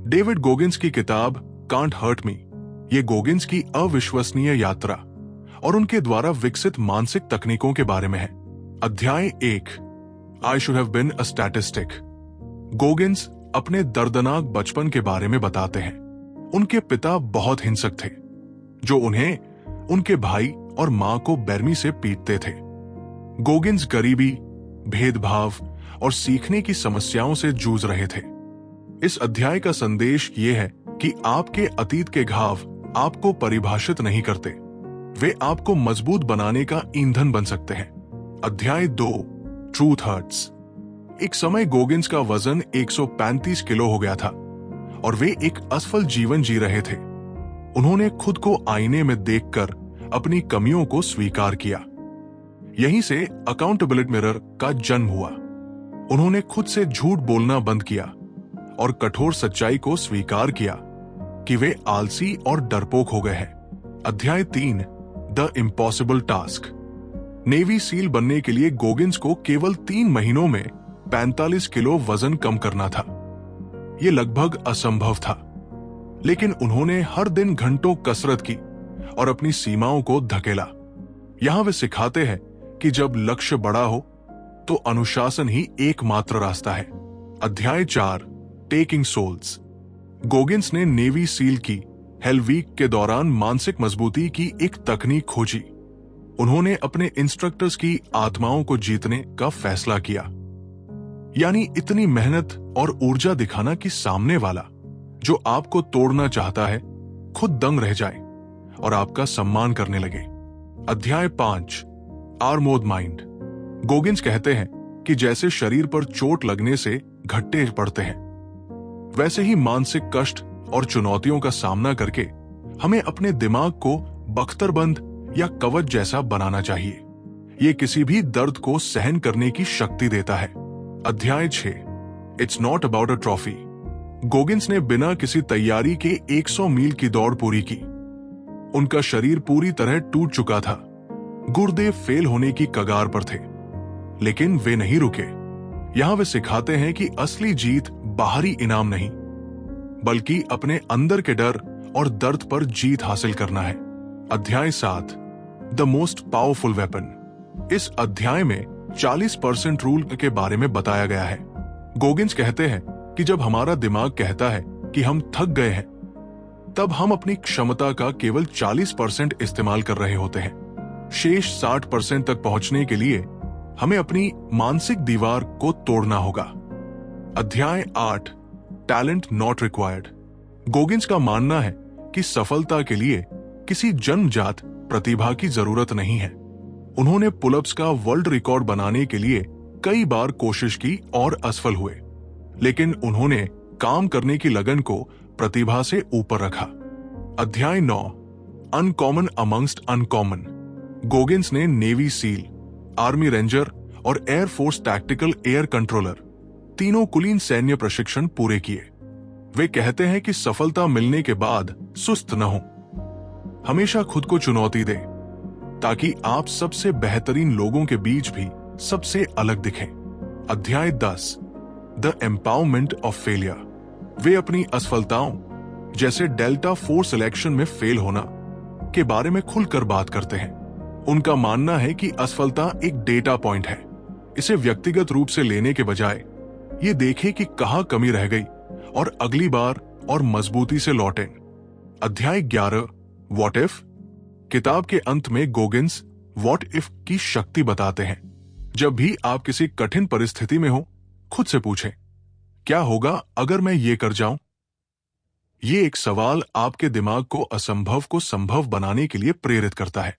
David Goggins की किताब can't hurt me, ये गोगिंस की अविश्वसनीय यात्रा और उनके द्वारा विकसित मानसिक तकनीकों के बारे में है। अध्याय 1, I should have been a statistic. Goggins अपने दर्दनाक बचपन के बारे में बताते हैं। उनके पिता बहुत हिंसक थे, जो उन्हें उनके भाई और मां को बेरमी से पीटते थे। गोगिंस गरीबी, भेदभाव और सीखने की समस्याओं से जूझ रहे थे। इस अध्याय का संदेश ये है कि आपके अतीत के घाव आपको परिभाषित नहीं करते, वे आपको मजबूत बनाने का ईंधन बन सकते हैं। अध्याय 2, ट्रूथ हर्ट्स। एक समय गोगिंस का वजन 135 किलो हो गया था और वे एक असफल जीवन जी रहे थे। उन्होंने खुद को आईने में देखकर अपनी कमियों को स्वीकार किया। यहीं से अकाउंटेबिलिटी मिरर का जन्म हुआ। उन्होंने खुद से झूठ बोलना बंद किया और कठोर सच्चाई को स्वीकार किया कि वे आलसी और डरपोक हो गए हैं। अध्याय 3, the impossible task. Navy seal बनने के लिए गोगिंस को केवल 3 महीनों में 45 किलो वजन कम करना था। यह लगभग असंभव था, लेकिन उन्होंने हर दिन घंटों कसरत की और अपनी सीमाओं को धकेला। यहां वे सिखाते हैं कि जब लक्ष्य बड़ा हो तो अनुशासन ही एकमात्र रास्ता है। अध्याय 4, टेकिंग सोल्स। गोगिंस ने नेवी सील की हेल वीक के दौरान मानसिक मजबूती की एक तकनीक खोजी। उन्होंने अपने इंस्ट्रक्टर्स की आत्माओं को जीतने का फैसला किया, यानी इतनी मेहनत और ऊर्जा दिखाना कि सामने वाला जो आपको तोड़ना चाहता है खुद दंग रह जाए और आपका सम्मान करने लगे। अध्याय 5, आर्मोर्ड माइंड। गोगिंस कहते हैं कि जैसे शरीर पर चोट लगने से घट्टे पड़ते हैं, वैसे ही मानसिक कष्ट और चुनौतियों का सामना करके हमें अपने दिमाग को बख्तरबंद या कवच जैसा बनाना चाहिए। ये किसी भी दर्द को सहन करने की शक्ति देता है। अध्याय 6, it's not about a trophy. Goggins ने बिना किसी तैयारी के 100 मील की दौड़ पूरी की। उनका शरीर पूरी तरह टूट चुका था, गुर्दे फेल होने की कगार पर थे, लेकिन वे नहीं रुके। यहां वे सिखाते हैं कि असली जीत बाहरी इनाम नहीं, बल्कि अपने अंदर के डर और दर्द पर जीत हासिल करना है। अध्याय 7, द मोस्ट पावरफुल वेपन। इस अध्याय में 40% रूल के बारे में बताया गया है। गोगिंस कहते हैं कि जब हमारा दिमाग कहता है कि हम थक गए हैं, तब हम अपनी क्षमता का केवल 40% इस्तेमाल कर रहे होते हैं। शेष 60% तक पहुंचने के लिए हमें अपनी मानसिक दीवार को तोड़ना होगा। अध्याय 8, टैलेंट नॉट रिक्वायर्ड। गोगिंस का मानना है कि सफलता के लिए किसी जन्मजात प्रतिभा की जरूरत नहीं है। उन्होंने पुलअप्स का वर्ल्ड रिकॉर्ड बनाने के लिए कई बार कोशिश की और असफल हुए, लेकिन उन्होंने काम करने की लगन को प्रतिभा से ऊपर रखा। अध्याय 9, अनकॉमन अमंगस्ट अनकॉमन। गोगिंस ने नेवी सील, आर्मी रेंजर और एयरफोर्स टैक्टिकल एयर कंट्रोलर तीनों कुलीन सैन्य प्रशिक्षण पूरे किए। वे कहते हैं कि सफलता मिलने के बाद सुस्त न हो, हमेशा खुद को चुनौती दें, ताकि आप सबसे बेहतरीन लोगों के बीच भी सबसे अलग दिखें। अध्याय 10, द एम्पावरमेंट ऑफ फेलियर। वे अपनी असफलताओं, जैसे डेल्टा फोर्स सिलेक्शन में फेल होना, के बारे में खुलकर बात करते हैं। उनका मानना है कि असफलता एक डेटा पॉइंट है। इसे व्यक्तिगत रूप से लेने के बजाय ये देखें कि कहां कमी रह गई और अगली बार और मजबूती से लौटें। अध्याय 11, व्हाट इफ। किताब के अंत में गोगिंस व्हाट इफ की शक्ति बताते हैं। जब भी आप किसी कठिन परिस्थिति में हो, खुद से पूछें, क्या होगा अगर मैं ये कर जाऊं? ये एक सवाल आपके दिमाग को असंभव को संभव बनाने के लिए प्रेरित करता है।